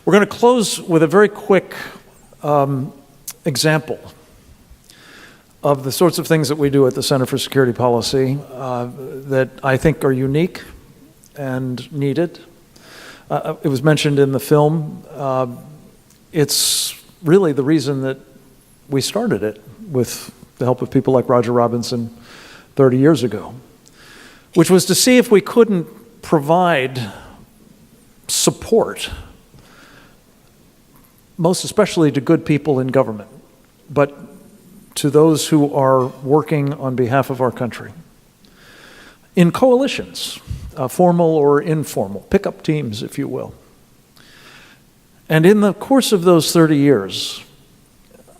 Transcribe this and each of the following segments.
We're going to close with a very quick example of the sorts of things that we do at the Center for Security Policy that I think are unique and needed. It was mentioned in the film. It's really the reason that we started it, with the help of people like Roger Robinson 30 years ago, which was to see if we couldn't provide support, most especially to good people in government, but to those who are working on behalf of our country, in coalitions, formal or informal, pickup teams, if you will. And in the course of those 30 years,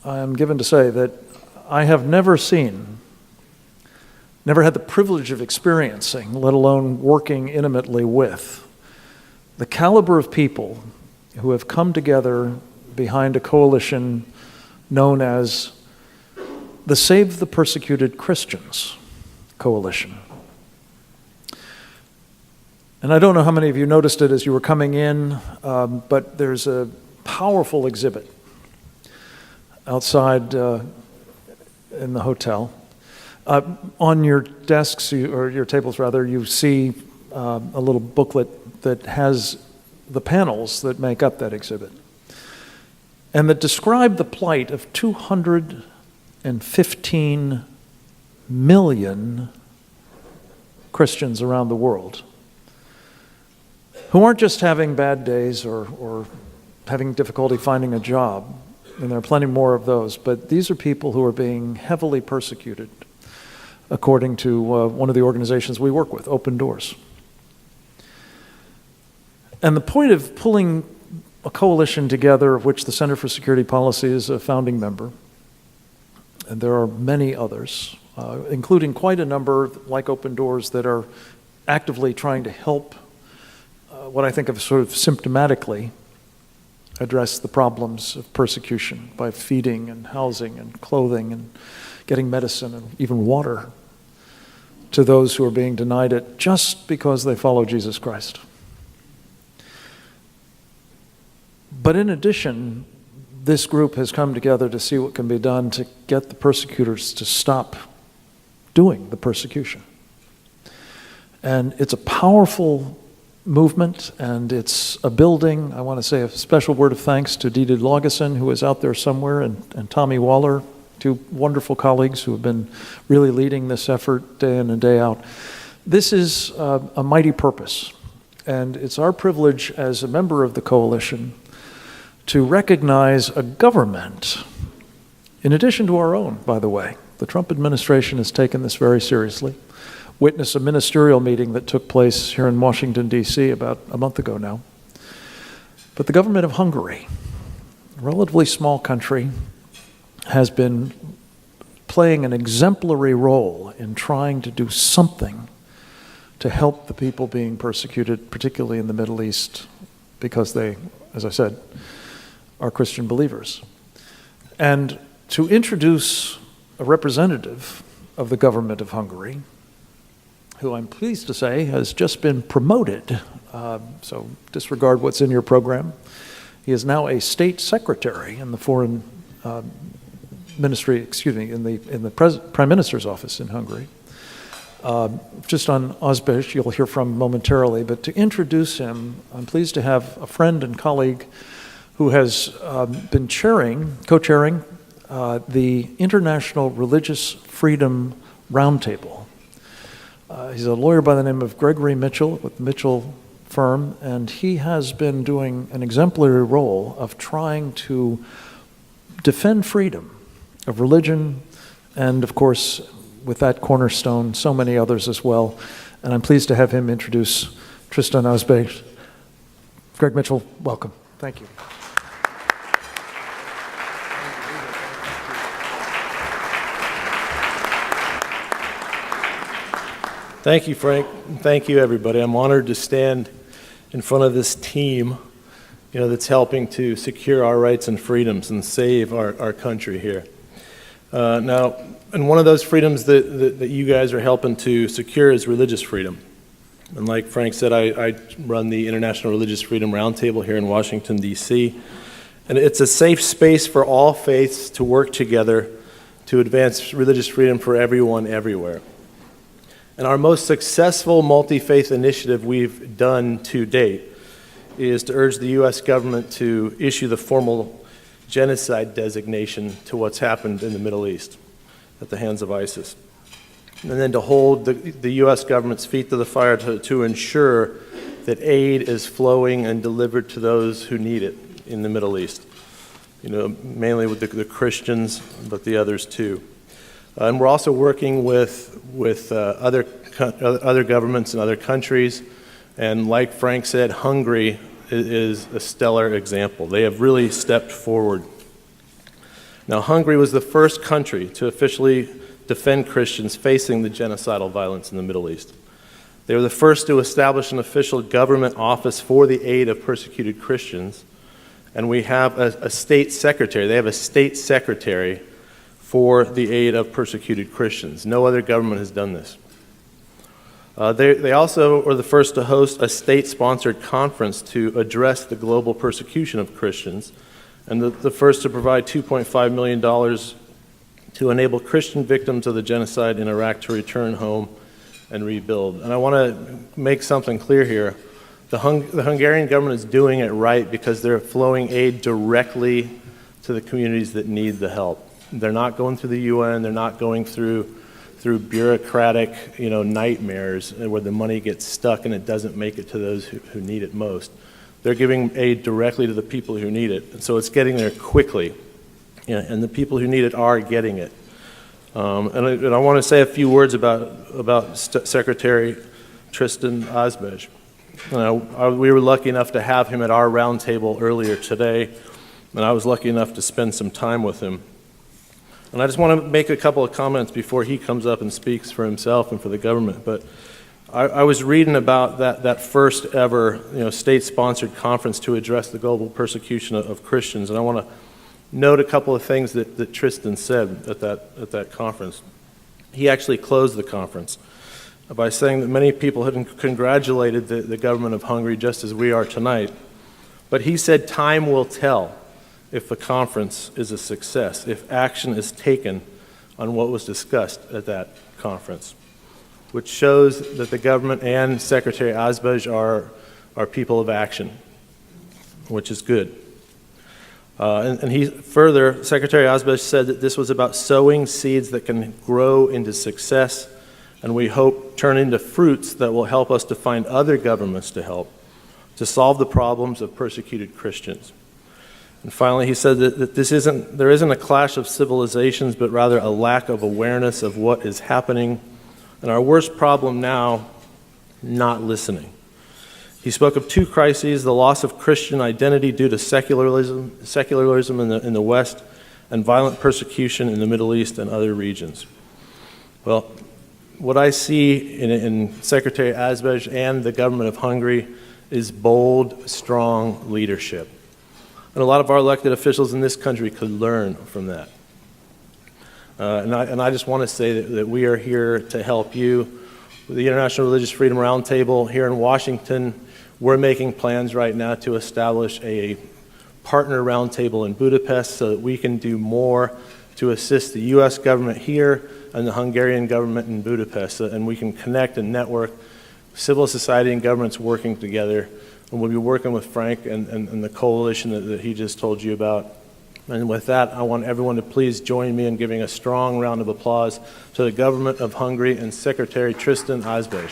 I am given to say that I have never had the privilege of experiencing, let alone working intimately with, the caliber of people who have come together behind a coalition known as the Save the Persecuted Christians Coalition. And I don't know how many of you noticed it as you were coming in, but there's a powerful exhibit outside in the hotel. On your desks, or your tables rather, you see a little booklet that has the panels that make up that exhibit, and that describe the plight of 215 million Christians around the world who aren't just having bad days or having difficulty finding a job, and there are plenty more of those, but these are people who are being heavily persecuted, according to one of the organizations we work with, Open Doors. And the point of pulling a coalition together, of which the Center for Security Policy is a founding member, and there are many others, including quite a number, like Open Doors, that are actively trying to help what I think of sort of symptomatically address the problems of persecution by feeding and housing and clothing and getting medicine and even water to those who are being denied it just because they follow Jesus Christ. But in addition, this group has come together to see what can be done to get the persecutors to stop doing the persecution. And it's a powerful movement, and it's a building. I want to say a special word of thanks to Didi Laugesen, who is out there somewhere, and Tommy Waller, two wonderful colleagues who have been really leading this effort day in and day out. This is a mighty purpose, and it's our privilege as a member of the coalition to recognize a government, in addition to our own, by the way. The Trump administration has taken this very seriously. Witness a ministerial meeting that took place here in Washington, D.C. about a month ago now. But the government of Hungary, a relatively small country, has been playing an exemplary role in trying to do something to help the people being persecuted, particularly in the Middle East, because they, as I said, are Christian believers. And to introduce a representative of the government of Hungary, who I'm pleased to say has just been promoted, so disregard what's in your program. He is now a state secretary in the foreign ministry, in the Prime Minister's office in Hungary. Tristan Azbej, you'll hear from momentarily, but to introduce him, I'm pleased to have a friend and colleague who has been co-chairing the International Religious Freedom Roundtable. He's a lawyer by the name of Gregory Mitchell with the Mitchell firm, and he has been doing an exemplary role of trying to defend freedom of religion, and of course, with that cornerstone, so many others as well. And I'm pleased to have him introduce Tristan Azbej. Greg Mitchell, welcome. Thank you. Thank you, Frank. Thank you, everybody. I'm honored to stand in front of this team, that's helping to secure our rights and freedoms and save our country here. Now, and one of those freedoms that you guys are helping to secure is religious freedom. And like Frank said, I run the International Religious Freedom Roundtable here in Washington, D.C., and it's a safe space for all faiths to work together to advance religious freedom for everyone, everywhere. And our most successful multi-faith initiative we've done to date is to urge the U.S. government to issue the formal genocide designation to what's happened in the Middle East at the hands of ISIS. And then to hold the U.S. government's feet to the fire to ensure that aid is flowing and delivered to those who need it in the Middle East. Mainly with the Christians, but the others too. And we're also working with other governments in other countries. And like Frank said, Hungary is a stellar example. They have really stepped forward. Now, Hungary was the first country to officially defend Christians facing the genocidal violence in the Middle East. They were the first to establish an official government office for the aid of persecuted Christians. And we have a state secretary. They have a state secretary for the aid of persecuted Christians. No other government has done this. They also were the first to host a state-sponsored conference to address the global persecution of Christians, and the first to provide $2.5 million to enable Christian victims of the genocide in Iraq to return home and rebuild. And I want to make something clear here. The Hungarian government is doing it right because they're flowing aid directly to the communities that need the help. They're not going through the UN, they're not going through bureaucratic, nightmares where the money gets stuck and it doesn't make it to those who need it most. They're giving aid directly to the people who need it, and so it's getting there quickly, and the people who need it are getting it. And I want to say a few words about Secretary Tristan Azbej. We were lucky enough to have him at our roundtable earlier today, and I was lucky enough to spend some time with him. And I just want to make a couple of comments before he comes up and speaks for himself and for the government. But I was reading about that first ever state-sponsored conference to address the global persecution of Christians, and I want to note a couple of things that Tristan said at that conference. He actually closed the conference by saying that many people had congratulated the government of Hungary just as we are tonight. But he said time will tell if the conference is a success, if action is taken on what was discussed at that conference, which shows that the government and Secretary Azbej are people of action, which is good. And he further, Secretary Azbej said that this was about sowing seeds that can grow into success, and we hope turn into fruits that will help us to find other governments to help to solve the problems of persecuted Christians. And finally, he said that there isn't a clash of civilizations, but rather a lack of awareness of what is happening, and our worst problem now, not listening. He spoke of two crises: the loss of Christian identity due to secularism in the West, and violent persecution in the Middle East and other regions. Well, what I see in Secretary Azbej and the government of Hungary is bold, strong leadership. And a lot of our elected officials in this country could learn from that. And I just want to say that we are here to help you. With the International Religious Freedom Roundtable here in Washington, we're making plans right now to establish a partner roundtable in Budapest so that we can do more to assist the U.S. government here and the Hungarian government in Budapest, and we can connect and network civil society and governments working together. And we'll be working with Frank and the coalition that he just told you about. And with that, I want everyone to please join me in giving a strong round of applause to the government of Hungary and Secretary Tristan Azbej.